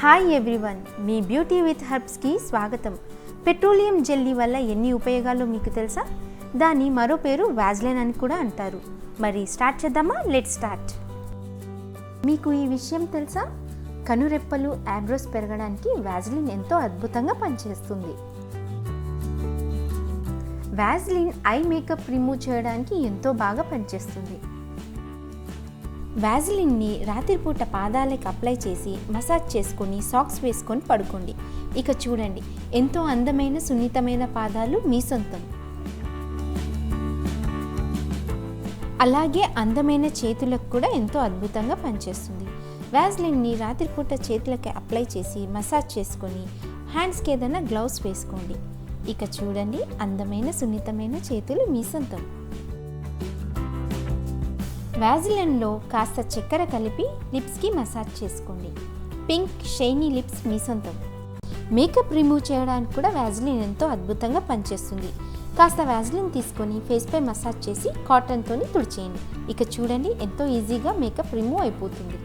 Hi everyone, మీ beauty with హర్బ్స్కి స్వాగతం. పెట్రోలియం జెల్లీ వల్ల ఎన్ని ఉపయోగాలు మీకు తెలుసా? దాని మరో పేరు వాజ్లైన్ అని కూడా అంటారు. మరి స్టార్ట్ చేద్దామా? Let's start. మీకు ఈ విషయం తెలుసా? కనురెప్పలు, ఐబ్రోస్ పెరగడానికి వాజ్లిన్ ఎంతో అద్భుతంగా పనిచేస్తుంది. వాజ్లిన్ ఐ మేకప్ రిమూవ్ చేయడానికి ఎంతో బాగా పనిచేస్తుంది. వాజ్లిన్ని రాత్రిపూట పాదాలకు అప్లై చేసి మసాజ్ చేసుకొని సాక్స్ వేసుకొని పడుకోండి. ఇక చూడండి, ఎంతో అందమైన సున్నితమైన పాదాలు మీ సొంతం. అలాగే అందమైన చేతులకు కూడా ఎంతో అద్భుతంగా పనిచేస్తుంది. వాజ్లిన్ని రాత్రిపూట చేతులకి అప్లై చేసి మసాజ్ చేసుకొని హ్యాండ్స్కి ఏదైనా గ్లౌస్ వేసుకోండి. ఇక చూడండి, అందమైన సున్నితమైన చేతులు మీ సొంతం. వాజ్లిన్లో కాస్త చక్కెర కలిపి లిప్స్కి మసాజ్ చేసుకోండి. పింక్ షైనీ లిప్స్ మీ సొంతం. మేకప్ రిమూవ్ చేయడానికి కూడా వాజ్లిన్ ఎంతో అద్భుతంగా పనిచేస్తుంది. కాస్త వాజ్లిన్ తీసుకొని ఫేస్పై మసాజ్ చేసి కాటన్తో తుడిచేయండి. ఇక చూడండి, ఎంతో ఈజీగా మేకప్ రిమూవ్ అయిపోతుంది.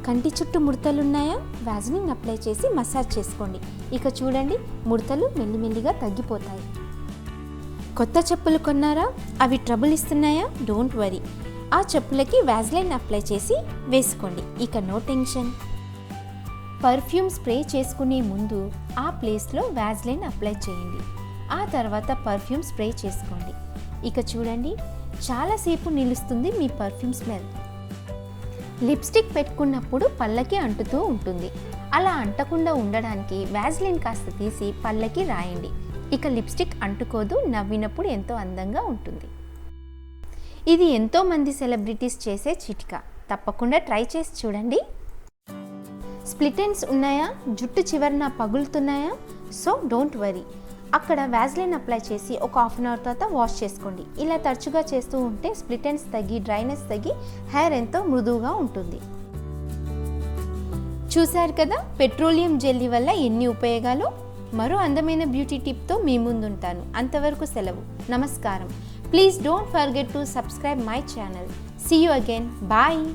కంటి చుట్టూ ముడతలున్నాయా? వాజ్లిన్ అప్లై చేసి మసాజ్ చేసుకోండి. ఇక చూడండి, ముడతలు మెల్లిమెల్లిగా తగ్గిపోతాయి. కొత్త చెప్పులు కొన్నారా? అవి ట్రబుల్ ఇస్తున్నాయా? డోంట్ వరీ, ఆ చెప్పులకి వాజ్లైన్ అప్లై చేసి వేసుకోండి. ఇక నో టెన్షన్. పర్ఫ్యూమ్ స్ప్రే చేసుకునే ముందు ఆ ప్లేస్లో వాజ్లైన్ అప్లై చేయండి. ఆ తర్వాత పర్ఫ్యూమ్ స్ప్రే చేసుకోండి. ఇక చూడండి, చాలాసేపు నిలుస్తుంది మీ పర్ఫ్యూమ్ స్మెల్. లిప్స్టిక్ పెట్టుకున్నప్పుడు పళ్ళకి అంటుతూ ఉంటుంది. అలా అంటకుండా ఉండడానికి వాజ్లైన్ కాస్త తీసి పళ్ళకి రాయండి. ఇక లిప్స్టిక్ అంటుకోదు, నవ్వినప్పుడు ఎంతో అందంగా ఉంటుంది. ఇది ఎంతోమంది సెలబ్రిటీస్ చేసే చిట్కా. తప్పకుండా ట్రై చేసి చూడండి. స్ప్లిట్ ఎండ్స్ ఉన్నాయా? జుట్టు చివరన పగులుతున్నాయా? సో డోంట్ వరీ, అక్కడ వాజ్లైన్ అప్లై చేసి ఒక హాఫ్ అన్ అవర్ తర్వాత వాష్ చేసుకోండి. ఇలా తరచుగా చేస్తూ ఉంటే స్ప్లిట్ ఎండ్స్ తగ్గి డ్రైనెస్ తగ్గి హెయిర్ ఎంతో మృదువుగా ఉంటుంది. చూశారు కదా, పెట్రోలియం జెల్లీ వల్ల ఎన్ని ఉపయోగాలు. మరో అందమైన బ్యూటీ టిప్తో మీ ముందుంటాను. అంతవరకు సెలవు. నమస్కారం. Please don't forget to subscribe my channel. See you again. Bye.